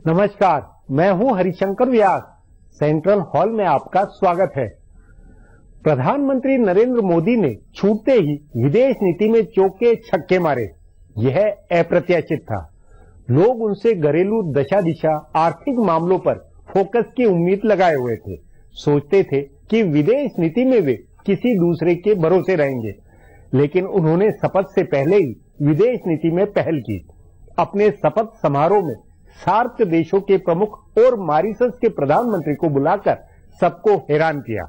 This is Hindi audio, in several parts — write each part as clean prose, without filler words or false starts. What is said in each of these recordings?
नमस्कार, मैं हूं हरिशंकर व्यास। सेंट्रल हॉल में आपका स्वागत है। प्रधानमंत्री नरेंद्र मोदी ने छूटते ही विदेश नीति में चौके छक्के मारे। यह अप्रत्याशित था। लोग उनसे घरेलू दशा दिशा आर्थिक मामलों पर फोकस की उम्मीद लगाए हुए थे। सोचते थे कि विदेश नीति में वे किसी दूसरे के भरोसे रहेंगे, लेकिन उन्होंने शपथ से पहले ही विदेश नीति में पहल की। अपने शपथ समारोह में सार्क देशों के प्रमुख और मॉरिशस के प्रधानमंत्री को बुलाकर सबको हैरान किया।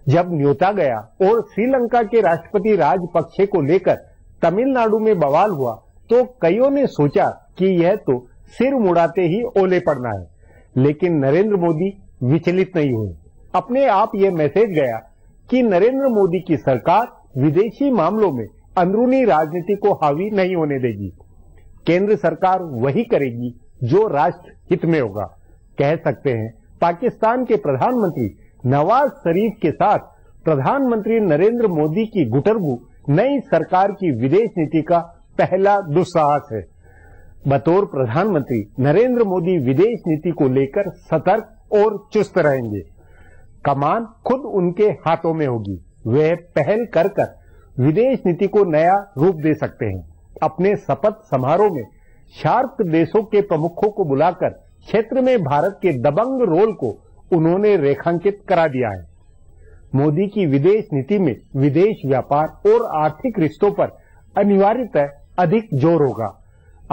जब न्योता गया और श्रीलंका के राष्ट्रपति राजपक्षे को लेकर तमिलनाडु में बवाल हुआ तो कईयों ने सोचा कि यह तो सिर मुड़ाते ही ओले पड़ना है, लेकिन नरेंद्र मोदी विचलित नहीं हुए। अपने आप यह मैसेज गया कि नरेंद्र मोदी की सरकार विदेशी मामलों में अंदरूनी राजनीति को हावी नहीं होने देगी। केंद्र सरकार वही करेगी जो राष्ट्र हित में होगा। कह सकते हैं पाकिस्तान के प्रधानमंत्री नवाज शरीफ के साथ प्रधानमंत्री नरेंद्र मोदी की गुटरगू नई सरकार की विदेश नीति का पहला दुस्साहस है। बतौर प्रधानमंत्री नरेंद्र मोदी विदेश नीति को लेकर सतर्क और चुस्त रहेंगे। कमान खुद उनके हाथों में होगी। वे पहल कर विदेश नीति को नया रूप दे सकते हैं। अपने शपथ समारोह में सार्क देशों के प्रमुखों को बुलाकर क्षेत्र में भारत के दबंग रोल को उन्होंने रेखांकित करा दिया है। मोदी की विदेश नीति में विदेश व्यापार और आर्थिक रिश्तों पर अनिवार्यतः अधिक जोर होगा।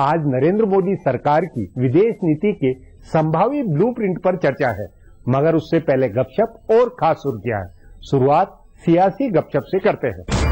आज नरेंद्र मोदी सरकार की विदेश नीति के संभावित ब्लूप्रिंट पर चर्चा है, मगर उससे पहले गपशप और खास सुर्खियां है। शुरुआत सियासी गपशप से करते हैं।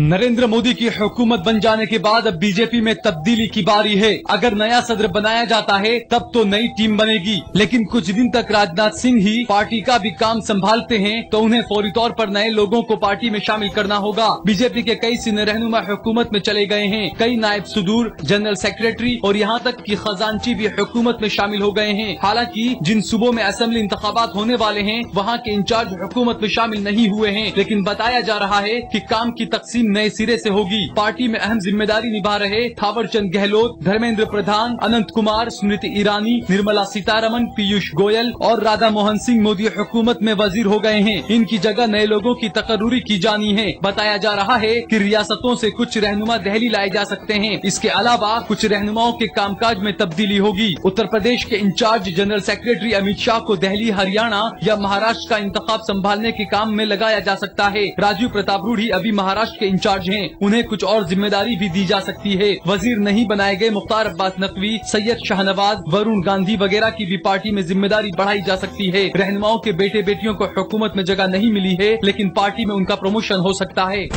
नरेंद्र मोदी की हुकूमत बन जाने के बाद अब बीजेपी में तब्दीली की बारी है। अगर नया सदर बनाया जाता है तब तो नई टीम बनेगी, लेकिन कुछ दिन तक राजनाथ सिंह ही पार्टी का भी काम संभालते हैं तो उन्हें फौरी तौर पर नए लोगों को पार्टी में शामिल करना होगा। बीजेपी के कई सीनियर रहनुमा हुकूमत में चले गए हैं। कई नायब सुदूर, जनरल सेक्रेटरी और यहाँ तक कि खजांची भी हुकूमत में शामिल हो गए हैं। हालांकि जिन सूबों में असेंबली इंतखाबात होने वाले हैं वहाँ के इंचार्ज हुकूमत में शामिल नहीं हुए हैं, लेकिन बताया जा रहा है कि काम की तकसीम नए सिरे से होगी। पार्टी में अहम जिम्मेदारी निभा रहे थावरचंद गहलोत, धर्मेंद्र प्रधान, अनंत कुमार, स्मृति ईरानी, निर्मला सीतारमन, पीयूष गोयल और राधा मोहन सिंह मोदी हुकूमत में वजीर हो गए हैं। इनकी जगह नए लोगों की तकर्रुरी की जानी है। बताया जा रहा है कि रियासतों से कुछ रहनुमा दिल्ली लाए जा सकते हैं। इसके अलावा कुछ रहनुमाओं के कामकाज में तब्दीली होगी। उत्तर प्रदेश के incharge general secretary Amit Shah को दिल्ली, हरियाणा या महाराष्ट्र का इंतखाब संभालने के काम में लगाया जा सकता है। राजीव प्रताप रूढ़ी अभी महाराष्ट्र के इंचार्ज हैं, उन्हें कुछ और जिम्मेदारी भी दी जा सकती है। वजीर नहीं बनाए गए मुख्तार अब्बास नकवी, सैयद शाहनवाज, वरुण गांधी वगैरह की भी पार्टी में जिम्मेदारी बढ़ाई जा सकती है। रहनुमाओं के बेटे बेटियों को हुकूमत में जगह नहीं मिली है, लेकिन पार्टी में उनका प्रमोशन हो सकता है।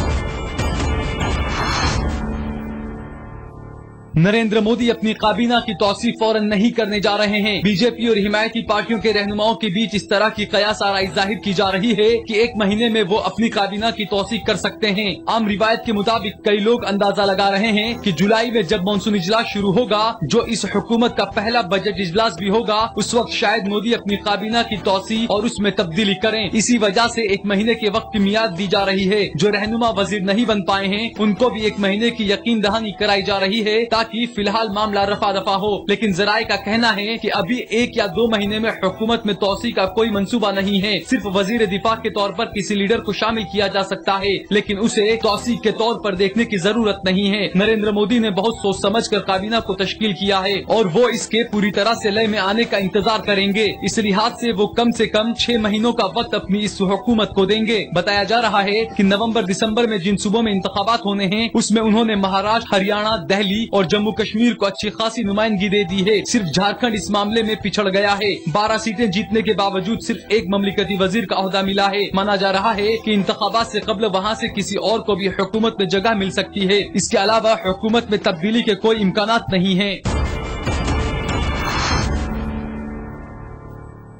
नरेंद्र मोदी अपनी काबीना की तौसीफ फौरन नहीं करने जा रहे हैं। बीजेपी और हिमायती पार्टियों के रहनुमाओं के बीच इस तरह की कयास आराई जाहिर की जा रही है कि एक महीने में वो अपनी काबीना की तौसीफ कर सकते हैं। आम रिवायत के मुताबिक कई लोग अंदाजा लगा रहे हैं कि जुलाई में जब मानसून इजलास शुरू होगा, जो इस हुकूमत का पहला बजट इजलास भी होगा, उस वक्त शायद मोदी अपनी काबीना की तौसीफ और उसमें तब्दीली करें। इसी वजह से एक महीने के वक्त की मियाद दी जा रही है। जो रहनुमा वजीर नहीं बन पाए हैं उनको भी एक महीने की यकीन दहानी कराई जा रही है ताकि फिलहाल मामला रफा दफा हो। लेकिन जराये का कहना है कि अभी 1 या 2 महीने में हुकूमत में तौसी का कोई मंसूबा नहीं है। सिर्फ वजीर दिफा के तौर पर किसी लीडर को शामिल किया जा सकता है, लेकिन उसे तौसी के तौर पर देखने की जरूरत नहीं है। नरेंद्र मोदी ने बहुत सोच समझ कर काबीना को तश्कील किया है और वो इसके पूरी तरह से लय में आने का इंतजार करेंगे। इस लिहाज से वो कम से कम 6 महीनों का वक्त अपनी इस हुकूमत को देंगे। बताया जा रहा है कि नवंबर दिसंबर में जिन सूबों में इंतखाबात होने हैं उसमें उन्होंने महाराष्ट्र, हरियाणा, दिल्ली और जम्मू कश्मीर को अच्छी खासी नुमाइंदगी दे दी है। सिर्फ झारखंड इस मामले में पिछड़ गया है। 12 सीटें जीतने के बावजूद सिर्फ एक ममलिकती वजीर का ओहदा मिला है। माना जा रहा है कि इंतखाबात से कबल वहाँ से किसी और को भी हुकूमत में जगह मिल सकती है। इसके अलावा हुकूमत में तब्दीली के कोई इम्कानात नहीं है।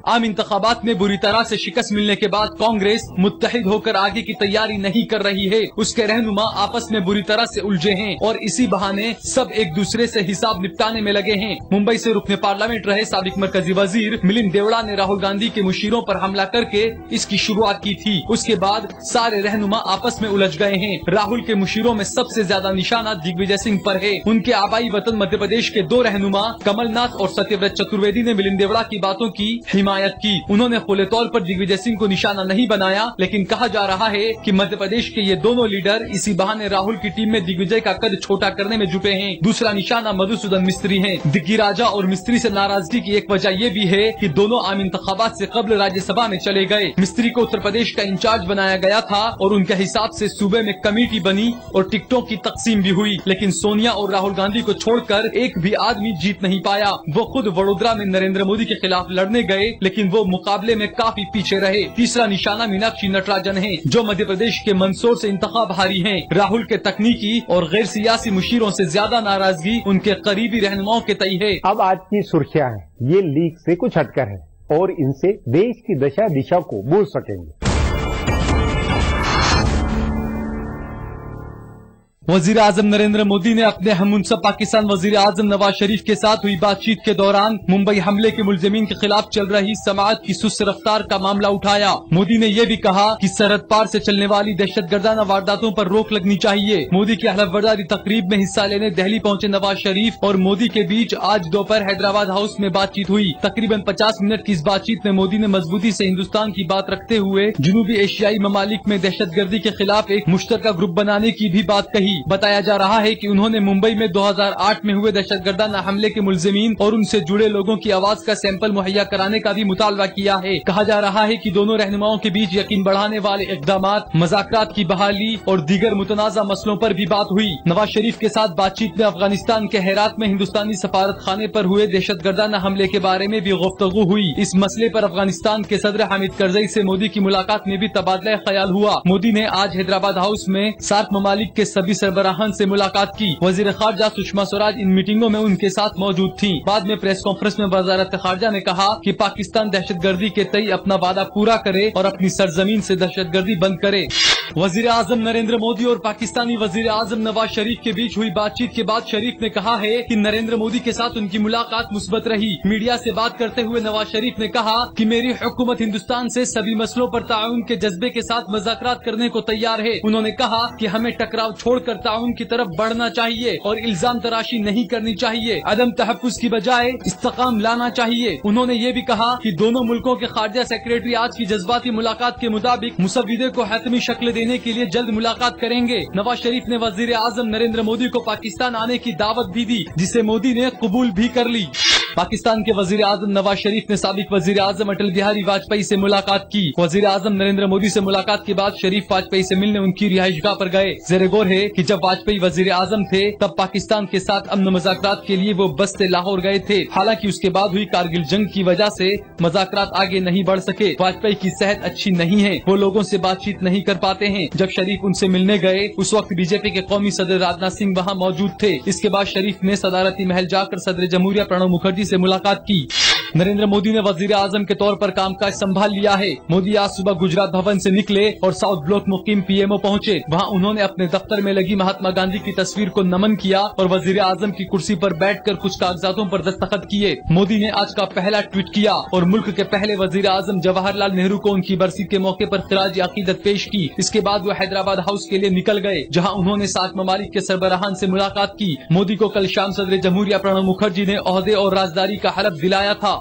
आम इंतखाबात में बुरी तरह से शिकस्त मिलने के बाद कांग्रेस मुत्तहिद होकर आगे की तैयारी नहीं कर रही है। उसके रहनुमा आपस में बुरी तरह से उलझे हैं और इसी बहाने सब एक दूसरे से हिसाब निपटाने में लगे हैं। मुंबई से रुकने पार्लियामेंट रहे साबिक मरकजी वजीर मिलिंद देवड़ा ने राहुल गांधी के मुशीरों पर हमला करके इसकी शुरुआत की थी। उसके बाद सारे रहनुमा आपस में उलझ गए हैं। राहुल के मुशीरों में सबसे ज्यादा निशाना दिग्विजय सिंह पर है। उनके आबाई वतन मध्य प्रदेश के दो रहनुमा कमलनाथ और सत्यव्रत चतुर्वेदी ने मिलिंद देवड़ा की बातों की हिमायत की। उन्होंने खुले तौर पर दिग्विजय सिंह को निशाना नहीं बनाया, लेकिन कहा जा रहा है कि मध्य प्रदेश के ये दोनों लीडर इसी बहाने राहुल की टीम में दिग्विजय का कद छोटा करने में जुटे हैं। दूसरा निशाना मधुसूदन मिस्त्री है। दिग्गी राजा और मिस्त्री से नाराजगी की एक वजह ये भी है कि दोनों आम इंतखाबात से कब्ल राज्यसभा में चले गए। मिस्त्री को उत्तर प्रदेश का इंचार्ज बनाया गया था और उनके हिसाब से सूबे में कमेटी बनी और टिकटों की तकसीम भी हुई, लेकिन सोनिया और राहुल गांधी को छोड़कर एक भी आदमी जीत नहीं पाया। वो खुद वडोदरा में नरेंद्र मोदी के खिलाफ लड़ने गए, लेकिन वो मुकाबले में काफी पीछे रहे। तीसरा निशाना मीनाक्षी नटराजन है, जो मध्य प्रदेश के मंदसौर से इंतखाब हारी हैं। राहुल के तकनीकी और गैर सियासी मुशीरों से ज्यादा नाराजगी उनके करीबी रहनुमाओं के तय है। अब आज की सुर्खियां हैं, ये लीक से कुछ हटकर है और इनसे देश की दशा दिशा को बोल सकेंगे। वजीर आजम नरेंद्र मोदी ने अपने हममुनसब पाकिस्तान वजीर आजम नवाज शरीफ के साथ हुई बातचीत के दौरान मुंबई हमले के मुलजिमीन के खिलाफ चल रही समाअत की सुस्त रफ्तार का मामला उठाया। मोदी ने ये भी कहा कि सरहद पार से चलने वाली दहशतगर्दाना वारदातों पर रोक लगनी चाहिए। मोदी की हलफबरदारी तकरीब में हिस्सा लेने दिल्ली पहुंचे नवाज शरीफ और मोदी के बीच आज दोपहर हैदराबाद हाउस में बातचीत हुई। तकरीबन 50 मिनट की इस बातचीत में मोदी ने मजबूती से हिंदुस्तान की बात रखते हुए जनूबी एशियाई ममालिक में दहशतगर्दी के खिलाफ एक मुश्तरका ग्रुप बनाने की भी बात कही। बताया जा रहा है कि उन्होंने मुंबई में 2008 में हुए दहशतगर्दाना हमले के मुलजिमीन और उनसे जुड़े लोगों की आवाज का सैंपल मुहैया कराने का भी मुतालबा किया है। कहा जा रहा है कि दोनों रहनुमाओं के बीच यकीन बढ़ाने वाले इक़दामात, मज़ाक़रात की बहाली और दीगर मुतनाज़ा मसलों पर भी बात हुई। नवाज शरीफ के साथ बातचीत में अफगानिस्तान के हेरात में हिंदुस्तानी सफारत खाने पर हुए दहशतगर्दाना हमले के बारे में भी गुफ्तगू हुई। इस मसले पर अफगानिस्तान के सदर हामिद करजई से मोदी की मुलाकात में भी तबादला ख्याल हुआ। मोदी ने आज हैदराबाद हाउस में सार्क ममालिक के सभी सरबराहान से मुलाकात की। वजीर खारजा सुषमा स्वराज इन मीटिंगों में उनके साथ मौजूद थीं। बाद में प्रेस कॉन्फ्रेंस में वजारत खारजा ने कहा कि पाकिस्तान दहशतगर्दी के तय अपना वादा पूरा करे और अपनी सरजमीन से दहशतगर्दी बंद करे। वजीर आजम नरेंद्र मोदी और पाकिस्तानी वजीर आजम नवाज शरीफ के बीच हुई बातचीत के बाद शरीफ ने कहा है कि नरेंद्र मोदी के साथ उनकी मुलाकात मुस्बत रही। मीडिया से बात करते हुए नवाज शरीफ ने कहा कि मेरी हुकूमत हिंदुस्तान से सभी मसलों पर ताउन के जज्बे के साथ मुज़ाकरात करने को तैयार है। उन्होंने कहा कि हमें टकराव छोड़कर ताउन की तरफ बढ़ना चाहिए और इल्जाम तराशी नहीं करनी चाहिए। अदम तहफ़्फ़ुज़ की बजाय इस्तेकाम लाना चाहिए। उन्होंने ये भी कहा कि दोनों मुल्कों के खारजा सेक्रेटरी आज की जज्बाती मुलाकात के मुताबिक मुसव्विदे को हतमी शक्ल देने के लिए जल्द मुलाकात करेंगे। नवाज शरीफ ने वजीर आजम नरेंद्र मोदी को पाकिस्तान आने की दावत भी दी, जिसे मोदी ने कबूल भी कर ली। पाकिस्तान के वजीर आजम नवाज शरीफ ने साबिक वजीर आजम अटल बिहारी वाजपेयी से मुलाकात की। वजीर आजम नरेंद्र मोदी से मुलाकात के बाद शरीफ वाजपेयी से मिलने उनकी रिहाइशगाह पर गए। ज़ेरे गौर है कि जब वाजपेयी वजीर आजम थे तब पाकिस्तान के साथ अमन मुज़ाकरात के लिए वो बस से लाहौर गए थे। हालांकि उसके बाद हुई कारगिल जंग की वजह से मुज़ाकरात आगे नहीं बढ़ सके। वाजपेयी की सेहत अच्छी नहीं है, वो लोगों से बातचीत नहीं कर पाते हैं। जब शरीफ उनसे मिलने गए उस वक्त बीजेपी के कौमी सदर राजनाथ सिंह वहाँ मौजूद थे। इसके बाद शरीफ ने सदारती महल जाकर सदर जमहूरिया प्रणब मुखर्जी से मुलाकात की। नरेंद्र मोदी ने वजीर आजम के तौर पर कामकाज संभाल लिया है। मोदी आज सुबह गुजरात भवन से निकले और साउथ ब्लॉक मुकीम पीएमओ पहुंचे। वहां उन्होंने अपने दफ्तर में लगी महात्मा गांधी की तस्वीर को नमन किया और वजीर आजम की कुर्सी पर बैठकर कुछ कागजातों पर दस्तखत किए। मोदी ने आज का पहला ट्वीट किया और मुल्क के पहले वजीर आजम जवाहरलाल नेहरू को उनकी बरसी के मौके पर खिराज अकीदत पेश की। इसके बाद वो हैदराबाद हाउस के लिए निकल गए, जहाँ उन्होंने सार्क ममालिक के सरबराहान से मुलाकात की। मोदी को कल शाम सदर जमहूरिया प्रणब मुखर्जी ने ओहदे और राजदारी का हलफ दिलाया था।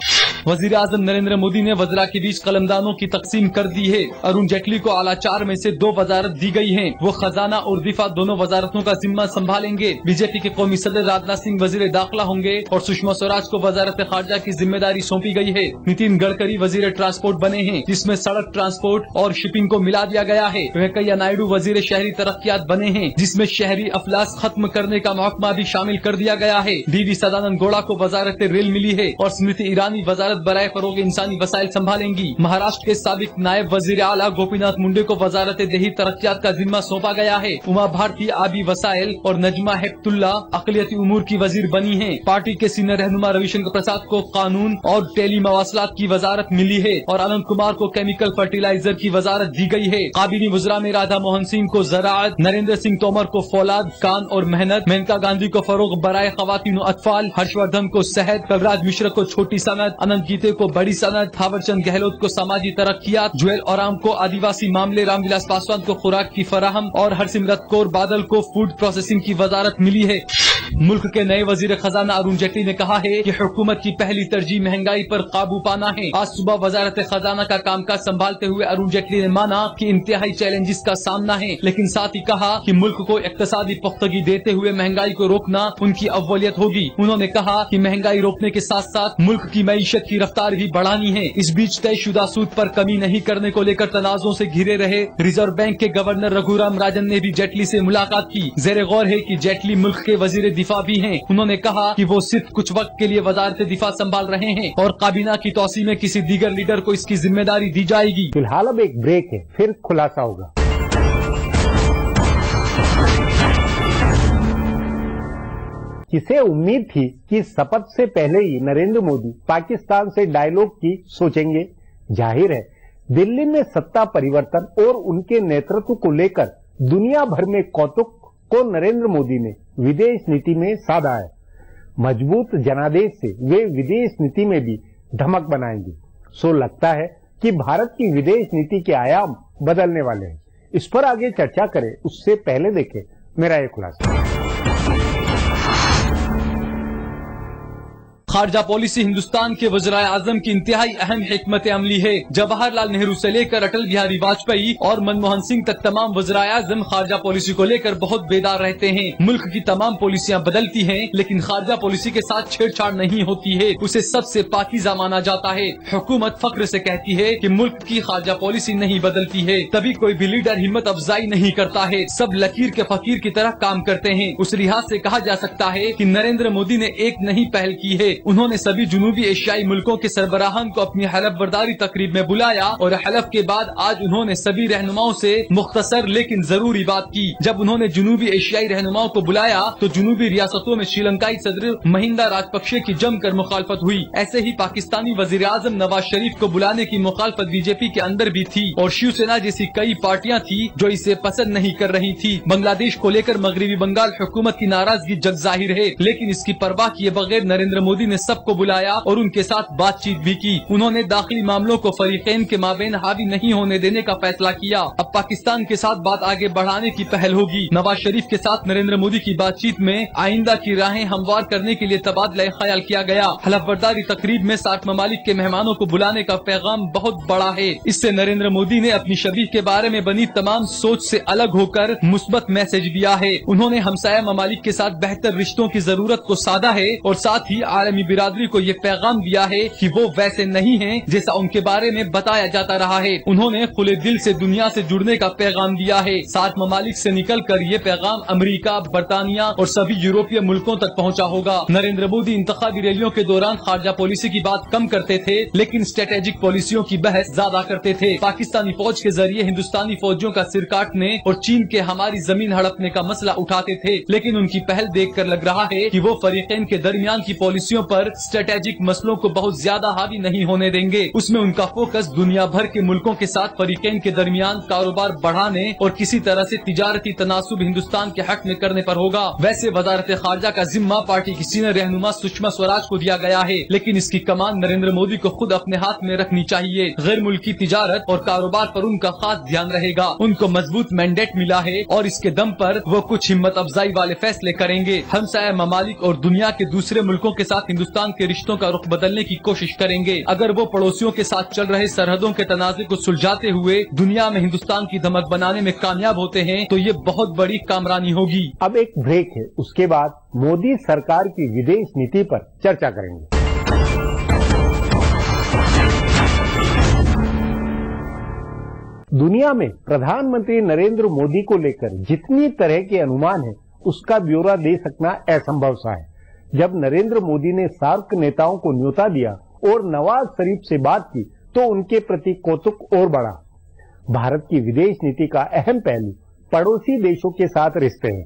वजीर आजम नरेंद्र मोदी ने वज़रा के बीच कलमदानों की तकसीम कर दी है। अरुण जेटली को आला 4 में से 2 वजारत दी गई हैं। वो खजाना और दिफा दोनों वजारतों का जिम्मा संभालेंगे। बीजेपी के कौमी सदर राजनाथ सिंह वजीर दाखिला होंगे और सुषमा स्वराज को वजारत खारजा की जिम्मेदारी सौंपी गई है। नितिन गडकरी वजीर ट्रांसपोर्ट बने हैं, जिसमें सड़क ट्रांसपोर्ट और शिपिंग को मिला दिया गया है। वेंकैया नायडू वजीर शहरी तरक्कियात बने हैं, जिसमें शहरी अफलास खत्म करने का महकमा भी शामिल कर दिया गया है। डी सदानंद गौड़ा को वजारत रेल मिली है और स्मृति ईरानी वजारत वजारत बराए फरोग इंसानी वसाइल संभालेंगी। महाराष्ट्र के साबिक नायब वजीर आला गोपीनाथ मुंडे को वजारत देही तरक्यात का जिम्मा सौंपा गया है। उमा भारती आबी वसाइल और नजमा हेप्तुल्ला अकलियती उमूर की वजीर बनी है। पार्टी के सीनियर रहनुमा रविशंकर प्रसाद को कानून और टेली मवासलात की वजारत मिली है और अनंत कुमार को केमिकल फर्टिलाइजर की वजारत दी गई है। काबिनी वज़रा में राधा मोहन सिंह को ज़राअत, नरेंद्र सिंह तोमर को फौलाद, कान और मेहनत, मेनका गांधी को फरोग बराए खवातीन अतफाल, हर्षवर्धन को सेहत, कलराज मिश्रा को छोटी सनत, अनंत गीते को बड़ी सनत, थावरचंद गहलोत को समाजी तरक्कियात, जुएल ओराम को आदिवासी मामले, रामविलास पासवान को खुराक की फराहम और हरसिमरत कौर बादल को फूड प्रोसेसिंग की वजारत मिली है। मुल्क के नए वजीर खजाना अरुण जेटली ने कहा है कि हुकूमत की पहली तरजीह महंगाई पर काबू पाना है। आज सुबह वजारत खजाना का कामकाज संभालते हुए अरुण जेटली ने माना कि इंतहाई चैलेंजेस का सामना है, लेकिन साथ ही कहा कि मुल्क को इक्तसादी पुख्तगी देते हुए महंगाई को रोकना उनकी अव्वलियत होगी। उन्होंने कहा कि महंगाई रोकने के साथ साथ मुल्क की मईशत की रफ्तार भी बढ़ानी है। इस बीच तयशुदा सूद पर कमी नहीं करने को लेकर तनाजों से घिरे रहे रिजर्व बैंक के गवर्नर रघुराम राजन ने भी जेटली से मुलाकात की। जेरे गौर है कि जेटली मुल्क के वजीर दिफा भी हैं। उन्होंने कहा कि वो सिर्फ कुछ वक्त के लिए वजारत दिफा संभाल रहे हैं और काबीना की तौसी में किसी दीगर लीडर को इसकी जिम्मेदारी दी जाएगी। फिलहाल अब एक ब्रेक है, फिर खुलासा होगा। किसे उम्मीद थी कि शपथ से पहले ही नरेंद्र मोदी पाकिस्तान से डायलॉग की सोचेंगे। जाहिर है दिल्ली में सत्ता परिवर्तन और उनके नेतृत्व को लेकर दुनिया भर में कौतुक को नरेंद्र मोदी ने विदेश नीति में साधा है। मजबूत जनादेश से वे विदेश नीति में भी धमक बनाएंगे। सो लगता है कि भारत की विदेश नीति के आयाम बदलने वाले हैं। इस पर आगे चर्चा करें उससे पहले देखें मेरा ये खुलासा। खारजा पॉलिसी हिंदुस्तान के वज़ीर आज़म की इंतहाई अहम हिकमत अमली है। जवाहरलाल नेहरू से लेकर अटल बिहारी वाजपेयी और मनमोहन सिंह तक तमाम वज़ीर आज़म खारजा पॉलिसी को लेकर बहुत बेदार रहते हैं। मुल्क की तमाम पॉलिसियां बदलती हैं, लेकिन खारजा पॉलिसी के साथ छेड़छाड़ नहीं होती है। उसे सबसे पाकीज़ा माना जाता है। हुकूमत फख्र से कहती है कि मुल्क की खारजा पॉलिसी नहीं बदलती है। तभी कोई भी लीडर हिम्मत अफजाई नहीं करता है। सब लकीर के फकीर की तरह काम करते हैं। उस लिहाज से कहा जा सकता है कि नरेंद्र मोदी ने एक नहीं पहल की है। उन्होंने सभी जुनूबी एशियाई मुल्कों के सरबराहान को अपनी हलफ बर्दारी तकरीब में बुलाया और हलफ के बाद आज उन्होंने सभी रहनुमाओं से मुख्तसर लेकिन जरूरी बात की। जब उन्होंने जुनूबी एशियाई रहनुमाओं को बुलाया तो जुनूबी रियासतों में श्रीलंकाई सदर महिंदा राजपक्षे की जमकर मुखालफत हुई। ऐसे ही पाकिस्तानी वजीर आजम नवाज शरीफ को बुलाने की मुखालफत बीजेपी के अंदर भी थी और शिवसेना जैसी कई पार्टियां थी जो इसे पसंद नहीं कर रही थी। बांग्लादेश को लेकर मगरबी बंगाल हुकूमत की नाराजगी जग जाहिर है, लेकिन इसकी परवाह किए बगैर नरेंद्र मोदी ने सबको बुलाया और उनके साथ बातचीत भी की। उन्होंने दाखिली मामलों को फरीकैन के माबेन हावी नहीं होने देने का फैसला किया। अब पाकिस्तान के साथ बात आगे बढ़ाने की पहल होगी। नवाज शरीफ के साथ नरेंद्र मोदी की बातचीत में आइंदा की राहें हमवार करने के लिए तबादला ख्याल किया गया। हलफबर्दारी तकरीब में 60 ममालिक के मेहमानों को बुलाने का पैगाम बहुत बड़ा है। इससे नरेंद्र मोदी ने अपनी शबीह के बारे में बनी तमाम सोच से अलग होकर मुस्बत मैसेज दिया है। उन्होंने हमसाया ममालिक के साथ बेहतर रिश्तों की जरूरत को साधा है और साथ ही आलमी बिरादरी को ये पैगाम दिया है कि वो वैसे नहीं हैं जैसा उनके बारे में बताया जाता रहा है। उन्होंने खुले दिल से दुनिया से जुड़ने का पैगाम दिया है। 60 ममालिक से निकलकर ये पैगाम अमेरिका, बरतानिया और सभी यूरोपीय मुल्कों तक पहुंचा होगा। नरेंद्र मोदी इंतखाबी रैलियों के दौरान खारजा पॉलिसी की बात कम करते थे, लेकिन स्ट्रेटेजिक पॉलिसियों की बहस ज्यादा करते थे। पाकिस्तानी फौज के जरिए हिंदुस्तानी फौजियों का सिर काटने और चीन के हमारी जमीन हड़पने का मसला उठाते थे, लेकिन उनकी पहल देखकर लग रहा है कि वो फरीकैन के दरमियान की पॉलिसियों पर स्ट्रेटेजिक मसलों को बहुत ज्यादा हावी नहीं होने देंगे। उसमें उनका फोकस दुनिया भर के मुल्कों के साथ फरीकैन के दरमियान कारोबार बढ़ाने और किसी तरह से तिजारती तनासुब हिंदुस्तान के हक में करने पर होगा। वैसे वजारत खारजा का जिम्मा पार्टी की सीनियर रहनुमा सुषमा स्वराज को दिया गया है, लेकिन इसकी कमान नरेंद्र मोदी को खुद अपने हाथ में रखनी चाहिए। गैर मुल्की तिजारत और कारोबार पर उनका खास ध्यान रहेगा। उनको मजबूत मैंडेट मिला है और इसके दम पर वो कुछ हिम्मत अफजाई वाले फैसले करेंगे। हमसाया ममालिक और दुनिया के दूसरे मुल्कों के साथ हिंदुस्तान के रिश्तों का रुख बदलने की कोशिश करेंगे। अगर वो पड़ोसियों के साथ चल रहे सरहदों के तनाज़े को सुलझाते हुए दुनिया में हिंदुस्तान की धमक बनाने में कामयाब होते हैं तो ये बहुत बड़ी कामरानी होगी। अब एक ब्रेक है, उसके बाद मोदी सरकार की विदेश नीति पर चर्चा करेंगे। दुनिया में प्रधानमंत्री नरेंद्र मोदी को लेकर जितनी तरह के अनुमान है उसका ब्यौरा दे सकना असंभव सा है। जब नरेंद्र मोदी ने सार्क नेताओं को न्योता दिया और नवाज शरीफ से बात की तो उनके प्रति कौतुक और बढ़ा। भारत की विदेश नीति का अहम पहलू पड़ोसी देशों के साथ रिश्ते हैं।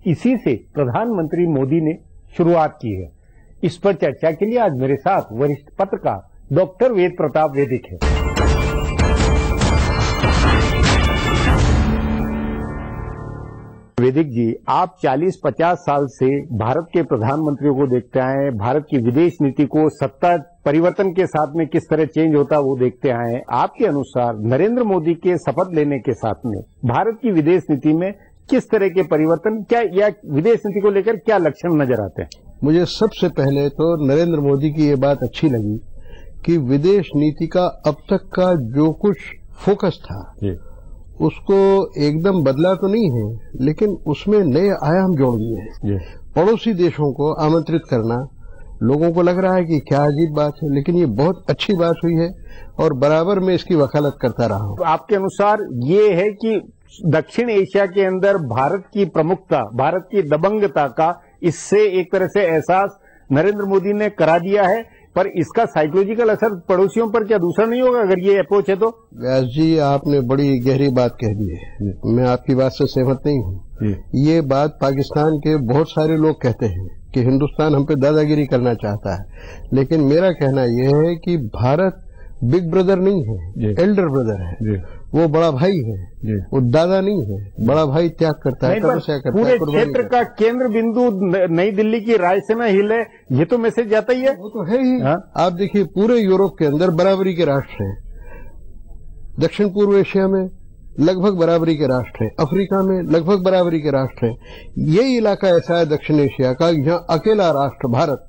इसी से प्रधानमंत्री मोदी ने शुरुआत की है। इस पर चर्चा के लिए आज मेरे साथ वरिष्ठ पत्रकार डॉक्टर वेद प्रताप वैदिक है। वैदिक जी, आप 40-50 साल से भारत के प्रधानमंत्रियों को देखते आए हैं, भारत की विदेश नीति को सत्ता परिवर्तन के साथ में किस तरह चेंज होता है वो देखते आए हैं। आपके अनुसार नरेंद्र मोदी के शपथ लेने के साथ में भारत की विदेश नीति में किस तरह के परिवर्तन क्या या विदेश नीति को लेकर क्या लक्षण नजर आते हैं? मुझे सबसे पहले तो नरेंद्र मोदी की ये बात अच्छी लगी कि विदेश नीति का अब तक का जो कुछ फोकस था उसको एकदम बदला तो नहीं है, लेकिन उसमें नए आयाम जोड़ दिए हैं। पड़ोसी देशों को आमंत्रित करना लोगों को लग रहा है कि क्या अजीब बात है, लेकिन ये बहुत अच्छी बात हुई है और बराबर में इसकी वकालत करता रहा हूं। आपके अनुसार ये है कि दक्षिण एशिया के अंदर भारत की प्रमुखता, भारत की दबंगता का इससे एक तरह से एहसास नरेंद्र मोदी ने करा दिया है, पर इसका साइकोलॉजिकल असर पड़ोसियों पर क्या दूसरा नहीं होगा अगर ये अप्रोच है तो? व्यास जी, आपने बड़ी गहरी बात कह दी है, मैं आपकी बात से सहमत नहीं हूँ। ये बात पाकिस्तान के बहुत सारे लोग कहते हैं कि हिंदुस्तान हम पे दादागिरी करना चाहता है, लेकिन मेरा कहना यह है कि भारत बिग ब्रदर नहीं है, एल्डर ब्रदर है, वो बड़ा भाई है, वो दादा नहीं है। बड़ा भाई त्याग करता है, तपस्या करता है। पूरे क्षेत्र का केंद्र बिंदु नई दिल्ली की रायसीना हिल है, ये तो मैसेज जाता ही है। वो तो है ही। आप देखिए पूरे यूरोप के अंदर बराबरी के राष्ट्र हैं, दक्षिण पूर्व एशिया में लगभग बराबरी के राष्ट्र हैं, अफ्रीका में लगभग बराबरी के राष्ट्र हैं। यही इलाका ऐसा है दक्षिण एशिया का, यहाँ अकेला राष्ट्र भारत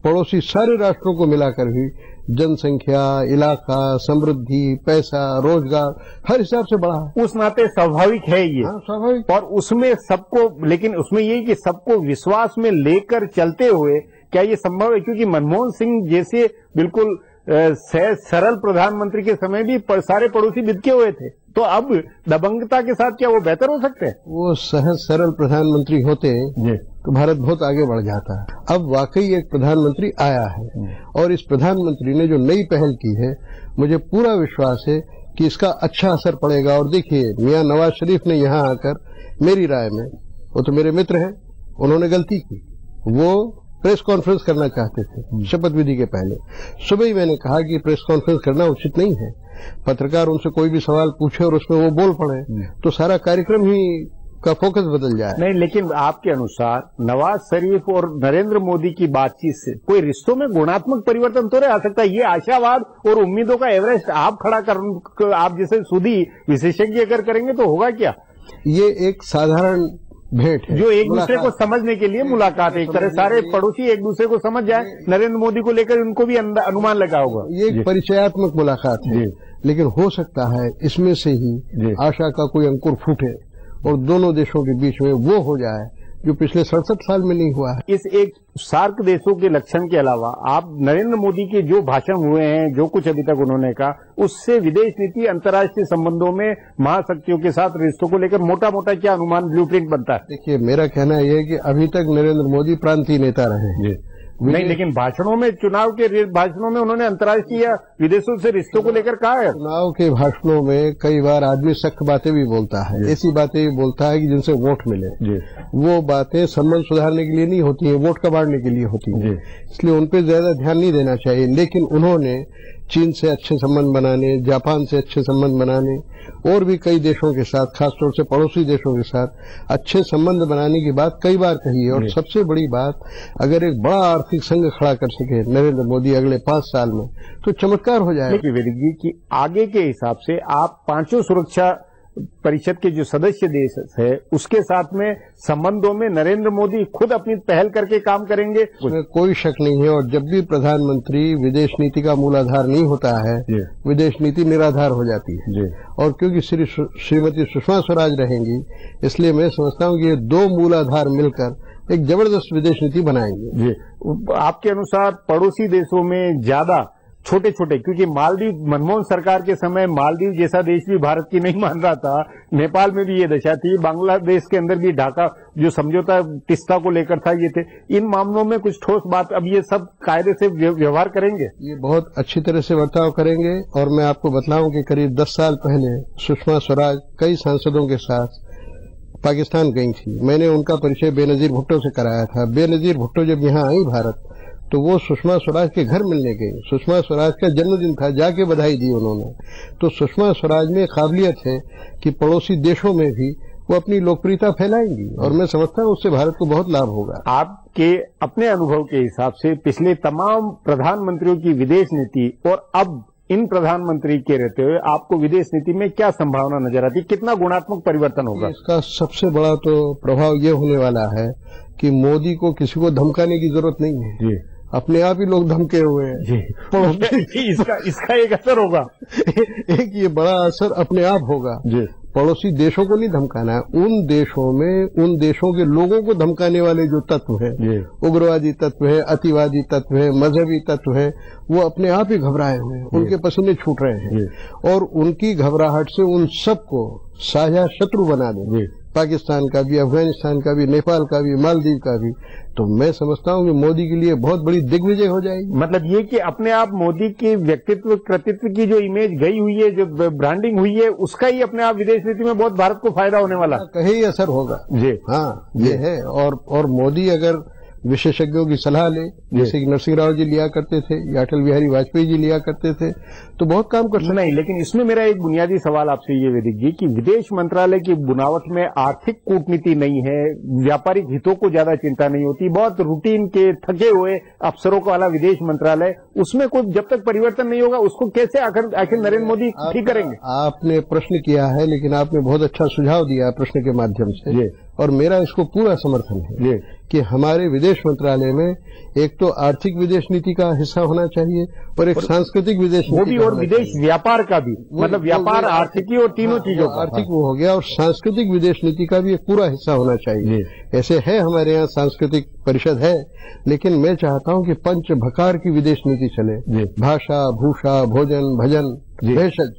पड़ोसी सारे राष्ट्रों को मिलाकर भी जनसंख्या, इलाका, समृद्धि, पैसा, रोजगार हर हिसाब से बढ़ा है। उस नाते स्वाभाविक है ये। स्वाभाविक। और उसमें सबको, लेकिन उसमें ये कि सबको विश्वास में लेकर चलते हुए क्या ये संभव है? क्योंकि मनमोहन सिंह जैसे बिल्कुल सहज सरल प्रधानमंत्री के समय भी सारे पड़ोसी बिदके हुए थे, तो अब दबंगता के साथ क्या वो बेहतर हो सकते हैं? वो सहज सरल प्रधानमंत्री होते तो भारत बहुत आगे बढ़ जाता है। अब वाकई एक प्रधानमंत्री आया है और इस प्रधानमंत्री ने जो नई पहल की है, मुझे पूरा विश्वास है कि इसका अच्छा असर पड़ेगा। और देखिए, मियां नवाज शरीफ ने यहाँ आकर मेरी राय में, वो तो मेरे मित्र हैं, उन्होंने गलती की। वो प्रेस कॉन्फ्रेंस करना चाहते थे शपथ विधि के पहले। सुबह ही मैंने कहा कि प्रेस कॉन्फ्रेंस करना उचित नहीं है, पत्रकार उनसे कोई भी सवाल पूछे और उसमें वो बोल पड़े तो सारा कार्यक्रम ही का फोकस बदल जाए। नहीं, लेकिन आपके अनुसार नवाज शरीफ और नरेंद्र मोदी की बातचीत से कोई रिश्तों में गुणात्मक परिवर्तन तो नहीं आ सकता? ये आशावाद और उम्मीदों का एवरेस्ट आप खड़ा कर, आप जैसे सुधी विशेषज्ञ अगर करेंगे तो होगा क्या? ये एक साधारण भेंट है, जो एक दूसरे को समझने के लिए मुलाकात है, एक तरह सारे पड़ोसी एक दूसरे को समझ जाए, नरेंद्र मोदी को लेकर उनको भी अनुमान लगा होगा। ये एक परिचयात्मक मुलाकात है, लेकिन हो सकता है इसमें से ही आशा का कोई अंकुर फूटे और दोनों देशों के बीच में वो हो जाए जो पिछले 67 साल में नहीं हुआ है। इस एक सार्क देशों के लक्षण के अलावा आप नरेंद्र मोदी के जो भाषण हुए हैं, जो कुछ अभी तक उन्होंने कहा, उससे विदेश नीति, अंतर्राष्ट्रीय संबंधों में महाशक्तियों के साथ रिश्तों को लेकर मोटा मोटा क्या अनुमान, ब्लूप्रिंट बनता है? देखिए, मेरा कहना यह है कि अभी तक नरेंद्र मोदी प्रांतीय नेता रहे। नहीं, लेकिन भाषणों में, चुनाव के भाषणों में उन्होंने अंतर्राष्ट्रीय या विदेशों से रिश्तों को लेकर कहा है। चुनाव के भाषणों में कई बार आदमी सख्त बातें भी बोलता है, ऐसी बातें भी बोलता है कि जिनसे वोट मिले। वो बातें संबंध सुधारने के लिए नहीं होती है, वोट कबाड़ने के लिए होती है, इसलिए उन पर ज्यादा ध्यान नहीं देना चाहिए। लेकिन उन्होंने चीन से अच्छे संबंध बनाने, जापान से अच्छे संबंध बनाने और भी कई देशों के साथ, खासतौर से पड़ोसी देशों के साथ अच्छे संबंध बनाने की बात कई बार कही है। और सबसे बड़ी बात, अगर एक बड़ा आर्थिक संघ खड़ा कर सके नरेंद्र मोदी अगले 5 साल में तो चमत्कार हो जाएगा। वैदिक जी की आगे के हिसाब से आप पांचों सुरक्षा परिषद के जो सदस्य देश है उसके साथ में संबंधों में नरेंद्र मोदी खुद अपनी पहल करके काम करेंगे, उसमें कोई शक नहीं है। और जब भी प्रधानमंत्री विदेश नीति का मूलाधार नहीं होता है, विदेश नीति निराधार हो जाती है। और क्योंकि श्रीमती सुषमा स्वराज रहेंगी, इसलिए मैं समझता हूँ कि ये 2 मूलाधार मिलकर एक जबरदस्त विदेश नीति बनाएंगे। आपके अनुसार पड़ोसी देशों में ज्यादा छोटे छोटे, क्योंकि मालदीव मनमोहन सरकार के समय मालदीव जैसा देश भी भारत की नहीं मान रहा था, नेपाल में भी ये दशा थी, बांग्लादेश के अंदर भी ढाका जो समझौता तिस्ता को लेकर था ये थे। इन मामलों में कुछ ठोस बात, अब ये सब कायदे से व्यवहार करेंगे, ये बहुत अच्छी तरह से बर्ताव करेंगे। और मैं आपको बतलाऊं कि करीब 10 साल पहले सुषमा स्वराज कई सांसदों के साथ पाकिस्तान गई थी। मैंने उनका परिचय बेनजीर भुट्टो से कराया था। बेनजीर भुट्टो जब यहाँ आई भारत तो वो सुषमा स्वराज के घर मिलने गई। सुषमा स्वराज का जन्मदिन था, जाके बधाई दी उन्होंने। तो सुषमा स्वराज में काबिलियत है कि पड़ोसी देशों में भी वो अपनी लोकप्रियता फैलाएंगी और मैं समझता हूँ उससे भारत को बहुत लाभ होगा। आपके अपने अनुभव के हिसाब से पिछले तमाम प्रधानमंत्रियों की विदेश नीति और अब इन प्रधानमंत्री के रहते हुए आपको विदेश नीति में क्या संभावना नजर आती, कितना गुणात्मक परिवर्तन होगा? इसका सबसे बड़ा तो प्रभाव ये होने वाला है कि मोदी को किसी को धमकाने की जरूरत नहीं है जी। अपने आप ही लोग धमके हुए हैं जी। इसका एक असर होगा एक ये बड़ा असर अपने आप होगा जी। पड़ोसी देशों को नहीं धमकाना है, उन देशों में उन देशों के लोगों को धमकाने वाले जो तत्व है, उग्रवादी तत्व है, अतिवादी तत्व है, मजहबी तत्व है, वो अपने आप ही घबराए हुए हैं, उनके पसीने छूट रहे हैं और उनकी घबराहट से उन सबको साझा शत्रु बना दें, पाकिस्तान का भी, अफगानिस्तान का भी, नेपाल का भी, मालदीव का भी। तो मैं समझता हूँ कि मोदी के लिए बहुत बड़ी दिग्विजय हो जाएगी। मतलब ये कि अपने आप मोदी के व्यक्तित्व कृतित्व की जो इमेज गई हुई है, जो ब्रांडिंग हुई है, उसका ही अपने आप विदेश नीति में बहुत भारत को फायदा होने वाला कहीं ही असर होगा जी। हाँ ये है। और मोदी अगर विशेषज्ञों की सलाह ले, जैसे कि नरसिंह राव जी लिया करते थे या अटल बिहारी वाजपेयी जी लिया करते थे, तो बहुत काम कर सकते। नहीं, लेकिन इसमें मेरा एक बुनियादी सवाल आपसे ये वैदिक जी कि विदेश मंत्रालय की बुनावट में आर्थिक कूटनीति नहीं है, व्यापारिक हितों को ज्यादा चिंता नहीं होती, बहुत रूटीन के थके हुए अफसरों का वाला विदेश मंत्रालय, उसमें कोई जब तक परिवर्तन नहीं होगा उसको कैसे आखिर नरेंद्र मोदी ठीक करेंगे? आपने प्रश्न किया है, लेकिन आपने बहुत अच्छा सुझाव दिया प्रश्न के माध्यम से और मेरा इसको पूरा समर्थन है कि हमारे विदेश मंत्रालय में एक तो आर्थिक विदेश नीति का हिस्सा होना चाहिए और एक सांस्कृतिक विदेश नीति और विदेश व्यापार का भी, मतलब व्यापार, आर्थिकी और तीनों चीजों का आर्थिक वो हो गया और सांस्कृतिक विदेश नीति का भी एक पूरा हिस्सा होना चाहिए। ऐसे है हमारे यहाँ सांस्कृतिक परिषद है, लेकिन मैं चाहता हूँ कि पंच भकार की विदेश नीति चले, भाषा, भूषा, भोजन, भजन, भेषज,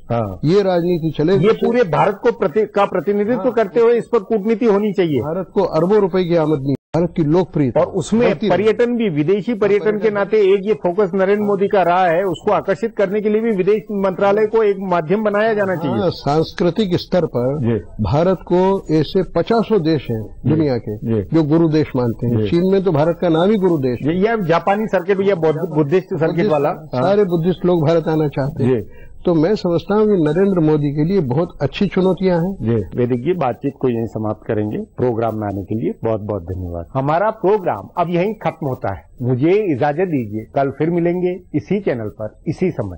ये राजनीति चले। ये पूरे भारत को प्रतिनिधित्व करते हुए इस पर कूटनीति होनी चाहिए। भारत को अरबों रुपए की आमदनी, भारत की लोकप्रियता, और उसमें पर्यटन भी, विदेशी पर्यटन के नाते एक ये फोकस नरेंद्र मोदी का रहा है, उसको आकर्षित करने के लिए भी विदेश मंत्रालय को एक माध्यम बनाया जाना चाहिए। सांस्कृतिक स्तर पर भारत को ऐसे 50 देश हैं दुनिया के जो गुरु देश मानते हैं। चीन में तो भारत का नाम ही गुरु देश है, या जापानी सर्किट या बुद्धिस्ट सर्किट वाला, सारे बुद्धिस्ट लोग भारत आना चाहते हैं। तो मैं समझता हूँ कि नरेंद्र मोदी के लिए बहुत अच्छी चुनौतियां हैं। वैदिक जी, बातचीत को यहीं समाप्त करेंगे। प्रोग्राम में आने के लिए बहुत बहुत धन्यवाद। हमारा प्रोग्राम अब यहीं खत्म होता है, मुझे इजाजत दीजिए, कल फिर मिलेंगे इसी चैनल पर इसी समय।